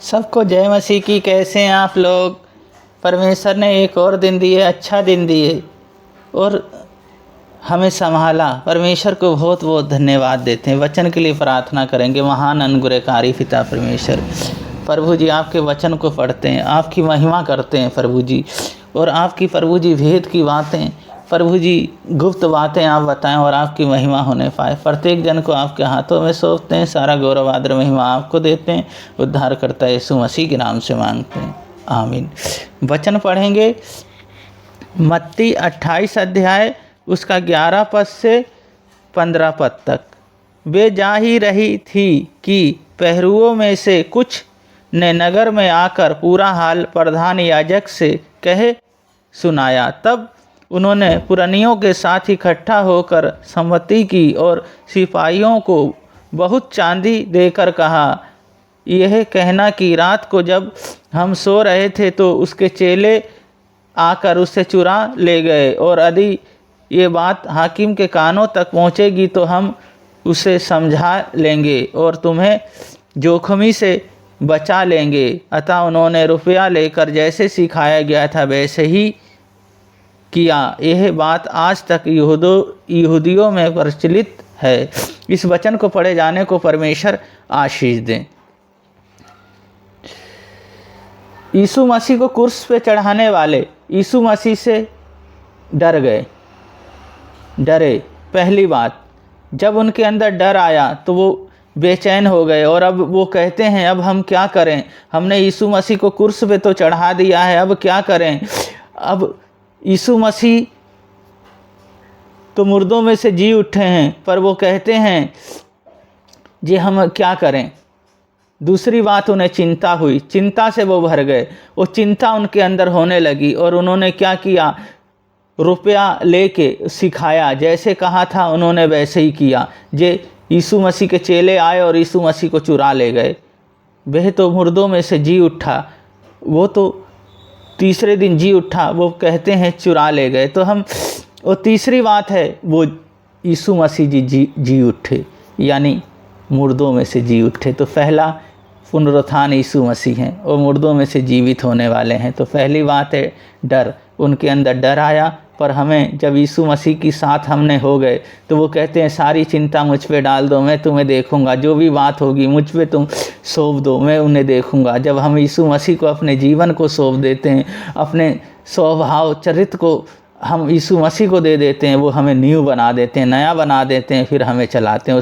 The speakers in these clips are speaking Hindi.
सबको जय मसीह की। कैसे हैं आप लोग? परमेश्वर ने एक और दिन दिए, अच्छा दिन दिए और हमें संभाला। परमेश्वर को बहुत बहुत धन्यवाद देते हैं। वचन के लिए प्रार्थना करेंगे। महान अनुग्रहकारी पिता परमेश्वर, प्रभु जी आपके वचन को पढ़ते हैं, आपकी महिमा करते हैं प्रभु जी, और आपकी प्रभु जी भेद की बातें, प्रभु जी गुप्त बातें आप बताएं और आपकी महिमा होने पाए। प्रत्येक जन को आपके हाथों में सौंपते हैं। सारा गौरव आदर महिमा आपको देते हैं। उद्धारकर्ता यीशु मसीह के नाम से मांगते हैं, आमीन। वचन पढ़ेंगे मत्ती 28 अध्याय उसका 11 पद से 15 पद तक। वे जा ही रही थी कि पहरुओं में से कुछ ने नगर में आकर पूरा हाल प्रधान याजक से कहे सुनाया। तब उन्होंने पुरनियों के साथ इकट्ठा होकर सम्मति की और सिपाहियों को बहुत चांदी देकर कहा, यह कहना कि रात को जब हम सो रहे थे तो उसके चेले आकर उससे चुरा ले गए, और यदि ये बात हाकिम के कानों तक पहुंचेगी तो हम उसे समझा लेंगे और तुम्हें जोखमी से बचा लेंगे। अतः उन्होंने रुपया लेकर जैसे सिखाया गया था वैसे ही किया। यह बात आज तक यहूदियों में प्रचलित है। इस वचन को पढ़े जाने को परमेश्वर आशीष दें। यीशु मसीह को क्रूस पे चढ़ाने वाले यीशु मसीह से डरे। पहली बात, जब उनके अंदर डर आया तो वो बेचैन हो गए और अब वो कहते हैं अब हम क्या करें? हमने यीशु मसीह को क्रूस पे तो चढ़ा दिया है, अब क्या करें? अब यीशु मसीह तो मुर्दों में से जी उठे हैं, पर वो कहते हैं जी हम क्या करें? दूसरी बात, उन्हें चिंता हुई। चिंता से वो भर गए। वो चिंता उनके अंदर होने लगी और उन्होंने क्या किया? रुपया लेके सिखाया, जैसे कहा था उन्होंने वैसे ही किया। जे यीशु मसीह के चेले आए और यीशु मसीह को चुरा ले गए। वह तो मुर्दों में से जी उठा, वो तो तीसरे दिन जी उठा, वो कहते हैं चुरा ले गए। तो हम, और तीसरी बात है वो यीशु मसीह जी उठे, यानी मुर्दों में से जी उठे। तो पहला पुनरुत्थान यीशु मसीह हैं और मुर्दों में से जीवित होने वाले हैं। तो पहली बात है डर। उनके अंदर डर आया, पर हमें जब यीशु मसीह के साथ हमने हो गए तो वो कहते हैं सारी चिंता मुझ पे डाल दो, मैं तुम्हें देखूंगा। जो भी बात होगी मुझ पे तुम सौंप दो, मैं उन्हें देखूंगा। जब हम यीशु मसीह को अपने जीवन को सौंप देते हैं, अपने स्वभाव चरित्र को हम यीशु मसीह को दे देते हैं, वो हमें न्यू बना देते हैं, नया बना देते हैं, फिर हमें चलाते हैं।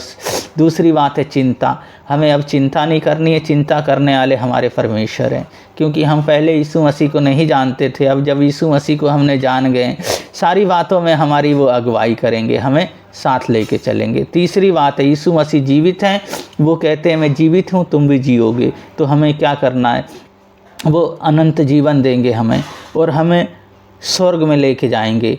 दूसरी बात है चिंता। हमें अब चिंता नहीं करनी है। चिंता करने वाले हमारे परमेश्वर हैं, क्योंकि हम पहले यीशु मसीह को नहीं जानते थे। अब जब यीशु मसीह को हमने जान गए, सारी बातों में हमारी वो अगुवाई करेंगे, हमें साथ लेके चलेंगे। तीसरी बात है यीशु मसीह जीवित हैं। वो कहते हैं मैं जीवित हूँ, तुम भी जियोगे। तो हमें क्या करना है? वो अनंत जीवन देंगे हमें और हमें स्वर्ग में लेके जाएंगे।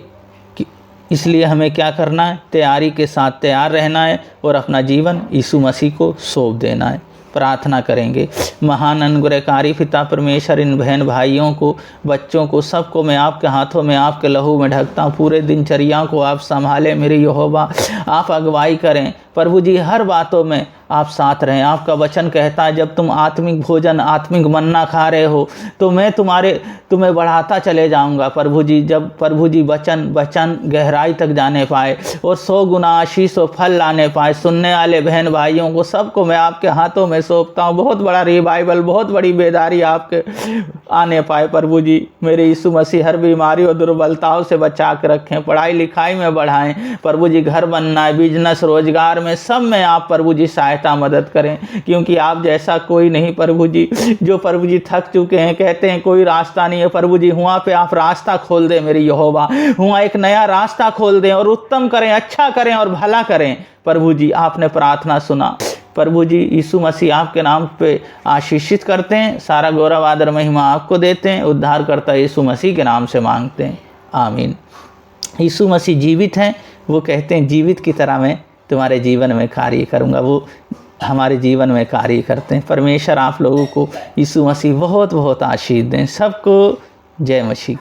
इसलिए हमें क्या करना है? तैयारी के साथ तैयार रहना है और अपना जीवन यीशु मसीह को सौंप देना है। प्रार्थना करेंगे। महान अनुग्रहकारी पिता परमेश्वर, इन बहन भाइयों को, बच्चों को, सबको मैं आपके हाथों में, आपके लहू में ढकता हूँ। पूरे दिनचर्या को आप संभालें मेरे यहोवा, आप अगुवाई करें प्रभु जी। हर बातों में आप साथ रहें। आपका वचन कहता है जब तुम आत्मिक भोजन, आत्मिक मन्ना खा रहे हो तो मैं तुम्हें बढ़ाता चले जाऊंगा प्रभु जी। जब प्रभु जी वचन गहराई तक जाने पाए और 100 गुना आशीष और फल लाने पाए, सुनने वाले बहन भाइयों को सबको मैं आपके हाथों में सौंपता हूँ। बहुत बड़ा रिवाइवल, बहुत बड़ी बेदारी आपके आने पाए प्रभु जी। मेरे यीशु मसीह हर बीमारी और दुर्बलताओं से बचा कर रखें। पढ़ाई लिखाई में बढ़ाएं प्रभु जी। घर बनना है, बिजनेस, रोजगार में, सब में आप प्रभु जी सहायता मदद करें, क्योंकि आप जैसा कोई नहीं प्रभु जी। जो प्रभु जी थक चुके हैं, कहते हैं कोई रास्ता नहीं है प्रभु जी, वहाँ पे आप रास्ता खोल दें मेरे यहोवा। वहाँ एक नया रास्ता खोल दें और उत्तम करें, अच्छा करें और भला करें प्रभु जी। आपने प्रार्थना सुना प्रभु जी। यीशु मसीह आपके नाम पे आशीषित करते हैं। सारा गौरव आदर महिमा आपको देते हैं। उद्धारकर्ता यीशु मसीह के नाम से मांगते हैं, आमीन। यीशु मसीह जीवित हैं। वो कहते हैं जीवित की तरह मैं तुम्हारे जीवन में कार्य करूंगा। वो हमारे जीवन में कार्य करते हैं। परमेश्वर आप लोगों को यीशु मसीह बहुत बहुत आशीष दें। सबको जय मसीह।